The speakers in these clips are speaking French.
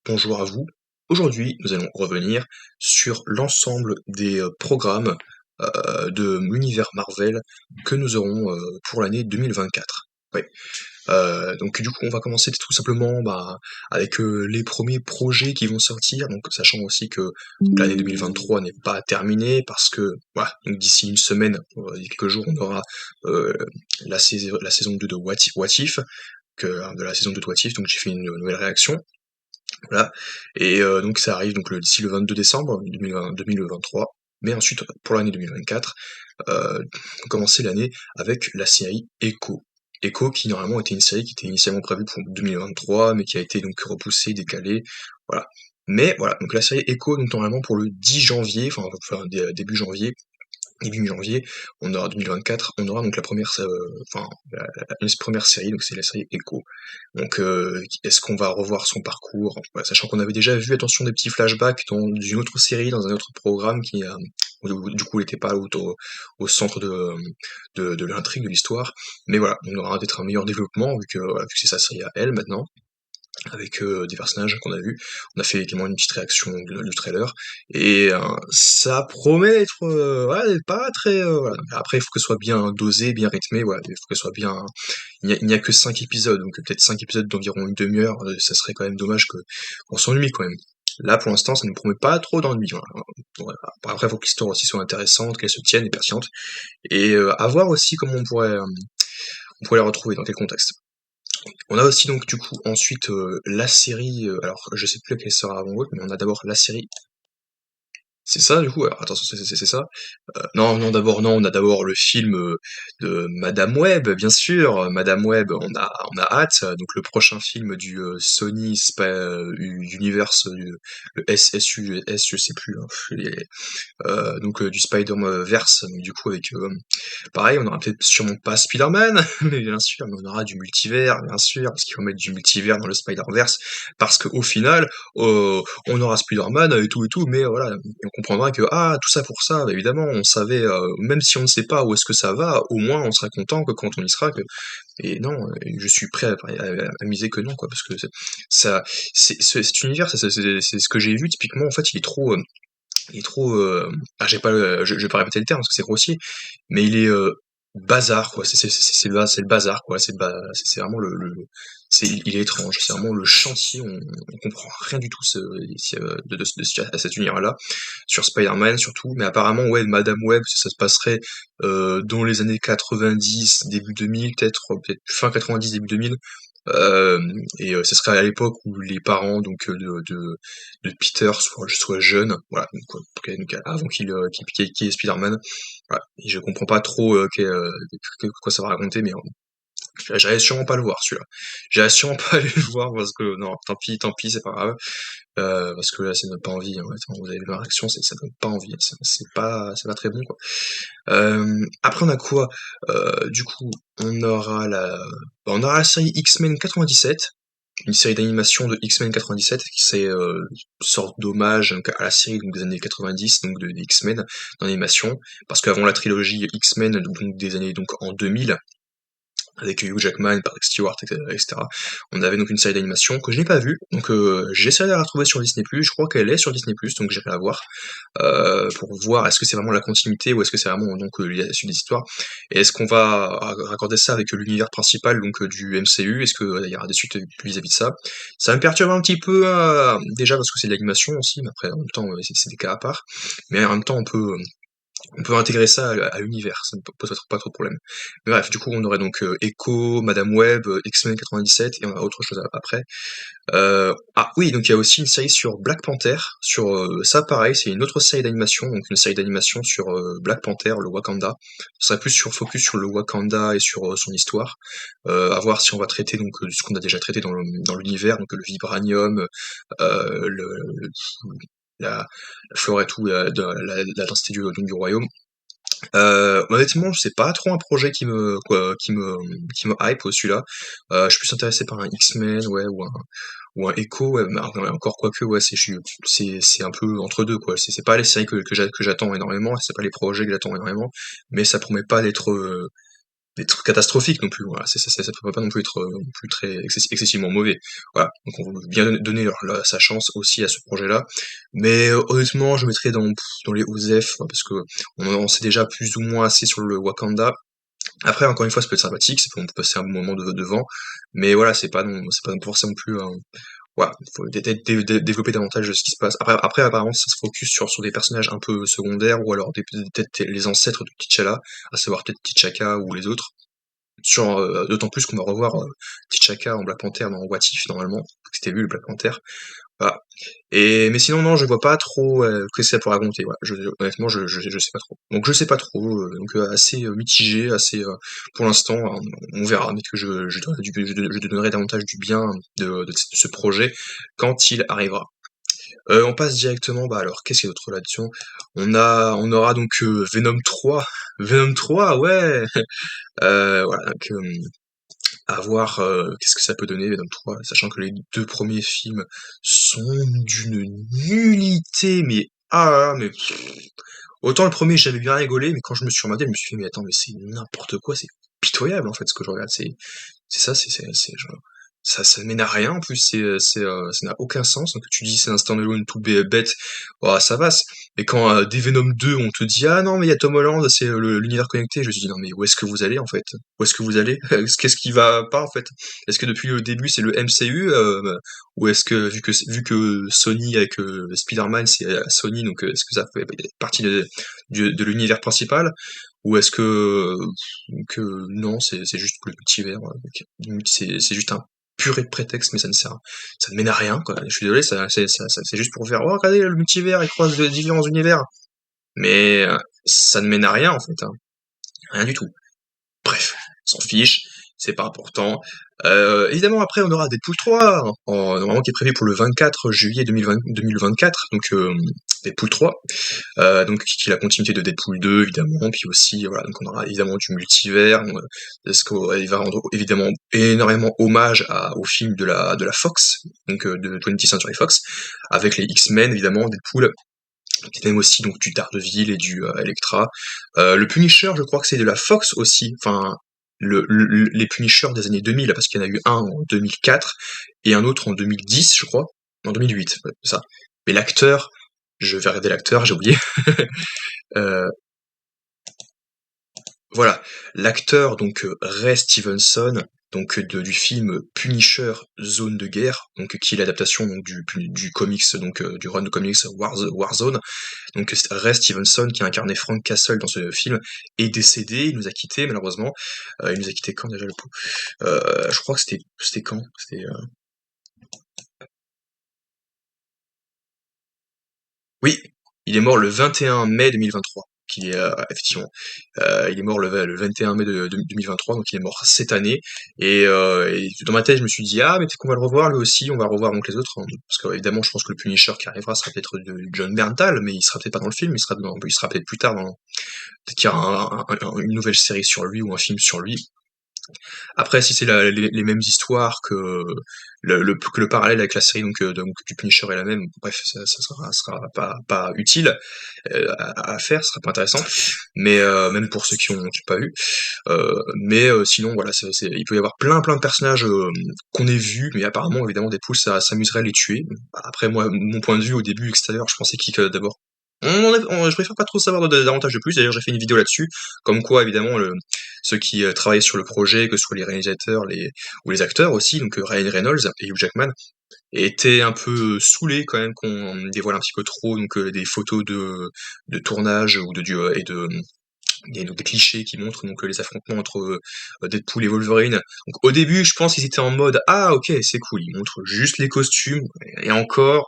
bonjour à vous. Aujourd'hui, nous allons revenir sur l'ensemble des programmes de l'univers Marvel que nous aurons pour l'année 2024. Ouais. Donc du coup, on va commencer tout simplement avec les premiers projets qui vont sortir, donc sachant aussi que l'année 2023 n'est pas terminée parce que voilà, donc d'ici une semaine, d'ici quelques jours, on aura euh, la saison 2 de What If, de la saison 2 de What If, donc j'ai fait une nouvelle réaction. Voilà. Et donc ça arrive donc d'ici le 22 décembre 2023. Mais ensuite, pour l'année 2024, on commençait l'année avec la série Echo. Echo qui normalement était une série qui était initialement prévue pour 2023, mais qui a été donc repoussée, décalée, voilà. Mais voilà, donc la série Echo, donc normalement pour le 10 janvier, début janvier, début mi-janvier, on aura 2024, on aura donc la première, une première série, donc c'est la série Echo. Donc, est-ce qu'on va revoir son parcours? Ouais, sachant qu'on avait déjà vu, attention, des petits flashbacks dans une autre série, dans un autre programme où, du coup, il n'était pas au centre de l'intrigue, de l'histoire. Mais voilà, on aura peut-être un meilleur développement, vu que c'est sa série à elle maintenant avec des personnages qu'on a vus. On a fait également une petite réaction du trailer, et ça promet d'être ouais, pas très... voilà. Après, il faut que ce soit bien dosé, bien rythmé, voilà. Il faut que ce soit bien... Il n'y a que 5 épisodes, donc peut-être 5 épisodes d'environ une demi-heure, ça serait quand même dommage qu'on s'ennuie quand même. Là, pour l'instant, ça ne promet pas trop d'ennui. Voilà. Voilà. Après, il faut que l'histoire aussi soit intéressante, qu'elle se tienne et pertinente, et à voir aussi comment on pourrait la retrouver, dans quel contexte. On a aussi donc du coup ensuite la série, alors je sais plus laquelle sera avant l'autre, mais on a d'abord la série. C'est ça du coup? Alors attention, c'est ça? Non, non, d'abord non, on a d'abord le film, de Madame Web, bien sûr, Madame Web, on a hâte, donc le prochain film du, Sony Universe, le SUS, je sais plus, hein, donc du Spider-Verse, mais du coup avec, pareil, on aura peut-être sûrement pas Spider-Man, mais bien sûr, mais on aura du multivers, bien sûr, parce qu'il faut mettre du multivers dans le Spider-Verse, parce qu'au final, on aura Spider-Man et tout, mais voilà, on comprendra que, ah, tout ça pour ça, bah, évidemment, on savait, même si on ne sait pas où est-ce que ça va, au moins on sera content que quand on y sera, et non, je suis prêt à miser que non, quoi, parce que ça, cet univers, c'est ce que j'ai vu, typiquement, en fait, il est trop, j'ai pas je vais pas répéter le terme parce que c'est grossier, mais il est, bazar quoi, c'est le bazar quoi, c'est vraiment il est étrange, c'est vraiment le chantier, on comprend rien du tout à cet univers-là, sur Spider-Man surtout, mais apparemment ouais, Madame Web, ça se passerait, dans les années 90, début 2000, peut-être fin 90, début 2000. Et ce serait à l'époque où les parents donc de Peter soient jeunes, voilà, donc avant qu'il y ait Spider-Man. Voilà. Et je comprends pas trop quoi ça va raconter, mais j'allais sûrement pas le voir celui-là. J'allais sûrement pas aller le voir parce que non, tant pis, c'est pas grave. Parce que là, ça donne pas envie, hein. Attends, vous avez vu ma réaction, ça donne pas envie, hein. C'est pas très bon, quoi. Après, on a quoi? Du coup, on aura la série X-Men 97, une série d'animation de X-Men 97, qui c'est sorte d'hommage donc, à la série donc, des années 90, donc de X-Men d'animation, parce qu'avant la trilogie X-Men donc des années donc en 2000, avec Hugh Jackman, Patrick Stewart, etc. On avait donc une série d'animation que je n'ai pas vue, donc j'essaie de la retrouver sur Disney+, je crois qu'elle est sur Disney+, donc j'irai la voir, pour voir est-ce que c'est vraiment la continuité ou est-ce que c'est vraiment donc la suite des histoires, et est-ce qu'on va raccorder ça avec l'univers principal donc du MCU, est-ce qu'il y aura des suites vis-à-vis de ça. Ça me perturbe un petit peu, déjà parce que c'est de l'animation aussi, mais après en même temps c'est des cas à part, mais en même temps on peut intégrer ça à l'univers, ça ne pose pas trop de problème. Mais bref, du coup, on aurait donc Echo, Madame Web, X-Men 97, et on a autre chose après. Ah oui, donc il y a aussi une série sur Black Panther, ça pareil, c'est une autre série d'animation, donc une série d'animation sur Black Panther, le Wakanda. Ça serait plus focus sur le Wakanda et sur son histoire. À voir si on va traiter donc ce qu'on a déjà traité dans l'univers, donc le vibranium, la, la flore et tout, la densité du royaume. Honnêtement, c'est pas trop un projet qui me hype celui-là. Je suis plus intéressé par un X-Men, ouais, ou un Echo, ouais, mais encore quoique, ouais, c'est un peu entre deux, quoi. C'est pas les séries que j'attends énormément, c'est pas les projets que j'attends énormément, mais ça promet pas des trucs catastrophiques non plus, voilà, ça peut pas non plus être, non plus très excessivement mauvais. Voilà, donc on veut bien donner sa chance aussi à ce projet-là. Mais honnêtement, je mettrais dans les OZEF, parce que on sait déjà plus ou moins assez sur le Wakanda. Après, encore une fois, ça peut être sympathique, on peut passer un bon moment devant, mais voilà, c'est pas forcément plus voilà, il faut développer davantage ce qui se passe. Après, apparemment, ça se focus sur des personnages un peu secondaires, ou alors peut-être les ancêtres de T'Challa, à savoir peut-être T'Chaka ou les autres. D'autant plus qu'on va revoir T'Chaka en Black Panther dans What If, normalement, c'était lui le Black Panther. Voilà. Mais sinon, non, je vois pas trop que ça pour raconter. Voilà. Honnêtement, je sais pas trop. Donc je sais pas trop. Donc assez mitigé, assez pour l'instant. On verra. Mais que je donnerai davantage du bien de ce projet quand il arrivera. On passe directement. Bah alors, qu'est-ce qu'il y a d'autre là-dessus? On aura donc Venom 3. Venom 3, ouais. Voilà. Donc, à voir qu'est-ce que ça peut donner Venom 3, sachant que les deux premiers films sont d'une nullité, mais mais autant le premier j'avais bien rigolé, mais quand je me suis rematé, je me suis dit mais attends, mais c'est n'importe quoi, c'est pitoyable en fait ce que je regarde, c'est ça, c'est genre ça ne mène à rien en plus, ça n'a aucun sens. Donc tu dis c'est un standalone tout bête, oh, ça passe. Et quand dès Venom 2 on te dit ah non mais il y a Tom Holland, c'est l'univers connecté, je me suis dit non mais où est-ce que vous allez en fait? Où est-ce que vous allez? Qu'est-ce qui va pas en fait? Est-ce que depuis le début c'est le MCU ou est-ce que vu que Sony avec Spider-Man c'est Sony, donc est-ce que ça fait partie de l'univers principal? Ou est-ce que non, c'est juste le multivers, c'est juste un purée de prétexte, mais ça ne mène à rien, quoi. Je suis désolé, c'est juste pour faire, oh, regardez, le multivers, il croise de différents univers. Mais ça ne mène à rien, en fait, hein. Rien du tout. Bref, on s'en fiche, c'est pas important. Évidemment, après, on aura Deadpool 3, normalement qui est prévu pour le 24 juillet 2024, donc Deadpool 3, donc qui est la continuité de Deadpool 2, évidemment, puis aussi, voilà, donc on aura évidemment du multivers, parce qu'il va rendre évidemment énormément hommage au film de la Fox, donc de 20th Century Fox, avec les X-Men, évidemment, Deadpool, même aussi donc du Daredevil et du Elektra. Le Punisher, je crois que c'est de la Fox aussi, enfin les Punishers des années 2000, parce qu'il y en a eu un en 2004 et un autre en 2010, je crois, en 2008, ouais, c'est ça. Mais l'acteur, je vais regarder l'acteur, j'ai oublié. Euh, voilà, l'acteur donc Ray Stevenson, donc du film Punisher Zone de guerre, donc qui est l'adaptation donc du comics, donc du run de comics Warzone. Donc Ray Stevenson qui a incarné Frank Castle dans ce film est décédé, il nous a quitté malheureusement. Il nous a quitté quand déjà le coup? Je crois que c'était quand? Oui, il est mort le 21 mai 2023. Qui est effectivement, il est mort le 21 mai de 2023, donc il est mort cette année. Et dans ma tête, je me suis dit ah mais peut-être qu'on va le revoir lui aussi, on va revoir donc les autres, hein, parce que évidemment, je pense que le Punisher qui arrivera sera peut-être de John Bernthal, mais il sera peut-être pas dans le film, il sera peut-être plus tard peut-être qu'il y aura une nouvelle série sur lui ou un film sur lui. Après, si c'est les mêmes histoires que le parallèle avec la série donc du Punisher est la même, bref, ça sera pas utile à faire, ce sera pas intéressant. Mais même pour ceux qui ont pas vu. Mais sinon, voilà, il peut y avoir plein de personnages qu'on ait vus, mais apparemment, évidemment, Deadpool, ça s'amuserait à les tuer. Après, moi, mon point de vue au début extérieur, je pensais qu'il d'abord. Je préfère pas trop savoir davantage de plus. D'ailleurs, j'ai fait une vidéo là-dessus, comme quoi, évidemment, ceux qui travaillaient sur le projet, que ce soit les réalisateurs, ou les acteurs aussi, donc Ryan Reynolds et Hugh Jackman, étaient un peu saoulés quand même qu'on dévoile un petit peu trop donc des photos de tournage ou et de il y a donc des clichés qui montrent donc les affrontements entre Deadpool et Wolverine. Donc au début, je pense qu'ils étaient en mode ah ok c'est cool, ils montrent juste les costumes et encore.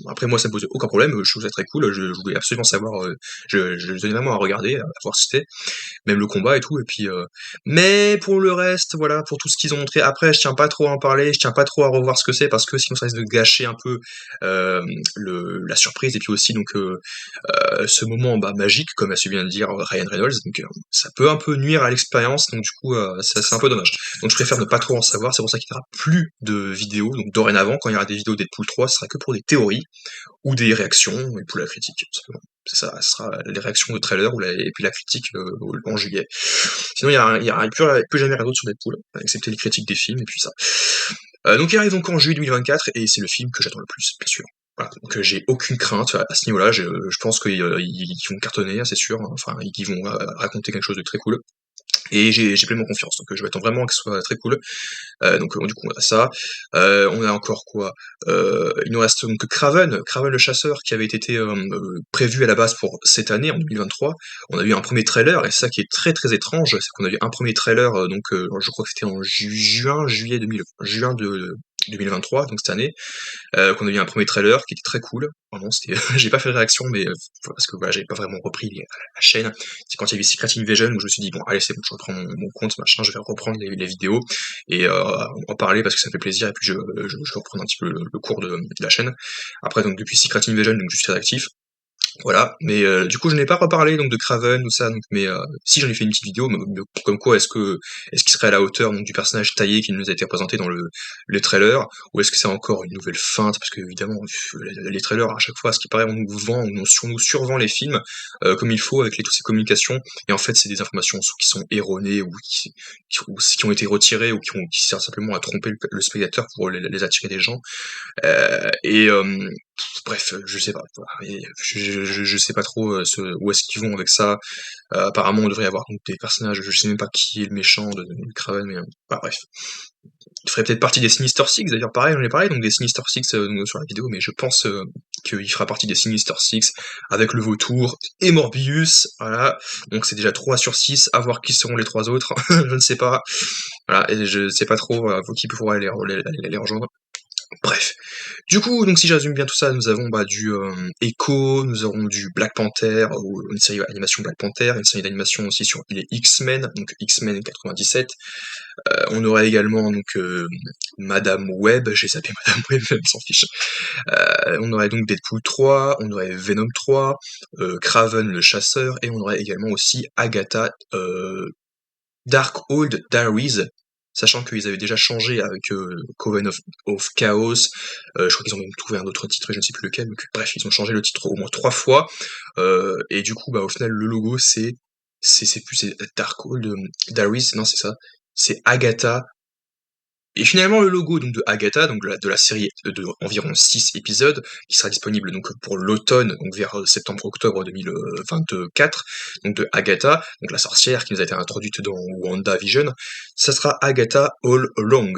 Après moi ça me posait aucun problème, je trouve ça très cool. Je voulais absolument savoir, je tenais vraiment à regarder, à voir ce que c'était, même le combat et tout. Et puis mais pour le reste, voilà, pour tout ce qu'ils ont montré. Après, je tiens pas trop à en parler, je tiens pas trop à revoir ce que c'est parce que sinon ça risque de gâcher un peu la surprise et puis aussi donc ce moment bah, magique, comme a su bien le dire Ryan Reynolds, donc ça peut un peu nuire à l'expérience, donc du coup c'est un peu dommage. Donc je préfère ne pas trop en savoir, c'est pour ça qu'il n'y aura plus de vidéos, donc dorénavant quand il y aura des vidéos Deadpool 3, ce sera que pour des théories ou des réactions et pour la critique, tout simplement. ça sera les réactions de trailer et puis la critique en juillet. Sinon, il y a plus jamais rien d'autre sur Deadpool, excepté les critiques des films et puis ça. Donc il arrive donc en juillet 2024 et c'est le film que j'attends le plus, bien sûr. Voilà, donc j'ai aucune crainte à ce niveau-là. Je pense qu'ils vont cartonner, hein, c'est sûr. Hein. Enfin, ils vont raconter quelque chose de très cool. Et j'ai pleinement confiance. Donc je m'attends vraiment que ce soit très cool. Donc du coup on a ça. On a encore quoi? Il nous reste donc Kraven le chasseur qui avait été prévu à la base pour cette année, en 2023. On a eu un premier trailer, et c'est ça qui est très très étrange, c'est qu'on a eu un premier trailer, je crois que c'était en juin de 2023, donc cette année, qu'on a eu un premier trailer qui était très cool. Vraiment, c'était, j'ai pas fait de réaction, mais parce que voilà, j'avais pas vraiment repris la chaîne. C'est quand il y a eu Secret Invasion où je me suis dit bon, allez, c'est bon, je reprends mon compte, machin, je vais reprendre les vidéos et en parler parce que ça me fait plaisir. Et puis je vais reprendre un petit peu le cours de la chaîne. Après, donc depuis Secret Invasion, donc je suis très actif. Voilà, mais du coup je n'ai pas reparlé donc de Kraven ou ça, donc mais si j'en ai fait une petite vidéo, comme quoi est-ce qu'il serait à la hauteur donc du personnage taillé qui nous a été représenté dans le trailer, ou est-ce que c'est encore une nouvelle feinte? Parce que évidemment les trailers à chaque fois, à ce qui paraît, on nous vend, nous survend les films comme il faut avec toutes ces communications, et en fait c'est des informations qui sont erronées ou qui ont été retirées ou qui servent simplement à tromper le spectateur pour les attirer des gens. Et bref, je sais pas. Voilà. Et je sais pas trop où est-ce qu'ils vont avec ça. Apparemment, on devrait y avoir donc, des personnages. Je sais même pas qui est le méchant de Kraven, mais bref. Il ferait peut-être partie des Sinister Six, d'ailleurs, pareil, j'en ai parlé, donc des Sinister Six sur la vidéo, mais je pense qu'il fera partie des Sinister Six avec le Vautour et Morbius, voilà. Donc c'est déjà 3 sur 6, à voir qui seront les 3 autres, je ne sais pas. Voilà, et je sais pas trop qui pourrait les rejoindre. Bref. Du coup, donc si je résume bien tout ça, nous avons du Echo, nous aurons du Black Panther, ou une série d'animation Black Panther, une série d'animation aussi sur les X-Men, donc X-Men 97. On aurait également donc Madame Web, j'ai zappé Madame Web, elle s'en fiche. On aurait donc Deadpool 3, on aurait Venom 3, Kraven le chasseur, et on aurait également aussi Agatha Darkhold Diaries, sachant qu'ils avaient déjà changé avec Coven of Chaos, je crois qu'ils ont même trouvé un autre titre, et je ne sais plus lequel, donc bref, ils ont changé le titre au moins 3 fois, et du coup, au final, le logo, c'est Darkhold Diaries, non, c'est ça, c'est Agatha, et finalement, le logo donc de Agatha, donc de la série de environ 6 épisodes, qui sera disponible donc pour l'automne, donc vers septembre-octobre 2024, donc de Agatha, donc la sorcière qui nous a été introduite dans WandaVision, ça sera Agatha All Along.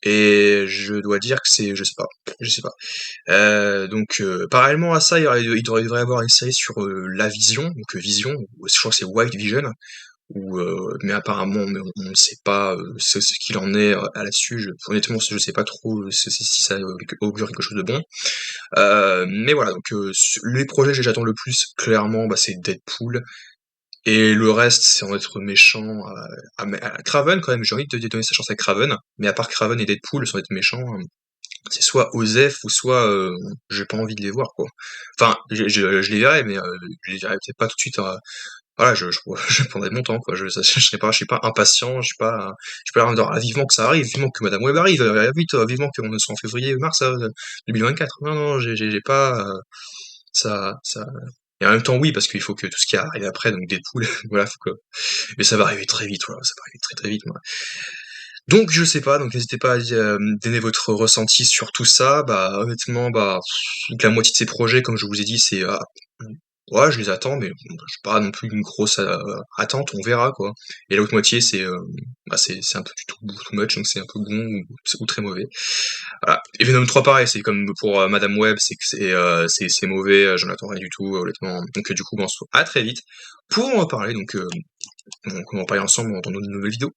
Et je dois dire que je sais pas. Donc parallèlement à ça, il devrait y avoir une série sur la Vision, donc Vision, je crois que c'est White Vision, mais apparemment on ne sait pas ce qu'il en est à là-dessus. Honnêtement, je sais pas trop si ça augure quelque chose de bon. Mais voilà, donc les projets que j'attends le plus, clairement, c'est Deadpool. Et le reste, c'est en être méchant à Kraven quand même. J'ai envie de donner sa chance à Kraven, mais à part Kraven et Deadpool, sans être méchant, c'est soit Osef ou soit j'ai pas envie de les voir quoi. Enfin, je les verrai, mais je les verrai peut-être pas tout de suite. Voilà, je prendrai mon temps, quoi. Je suis pas impatient, je suis pas là en disant, ah, vivement que ça arrive, vivement que Madame Web arrive, vite, vivement qu'on soit en février, mars, 2024. Non, non, j'ai pas, ça, et en même temps, oui, parce qu'il faut que tout ce qui arrive après, donc Deadpool, voilà, mais ça va arriver très vite, voilà, ça va arriver très très vite, voilà. Donc, je sais pas, donc n'hésitez pas à donner votre ressenti sur tout ça. Honnêtement, la moitié de ces projets, comme je vous ai dit, c'est ouais, je les attends, mais bon, j'ai pas non plus une grosse attente, on verra quoi. Et l'autre moitié, c'est un peu too much, donc c'est un peu bon ou très mauvais. Voilà. Et Venom 3, pareil, c'est comme pour Madame Web, c'est mauvais, j'en attends rien du tout, honnêtement. Donc du coup, on se voit à très vite pour en parler, donc on va en parler ensemble dans une nouvelle vidéo.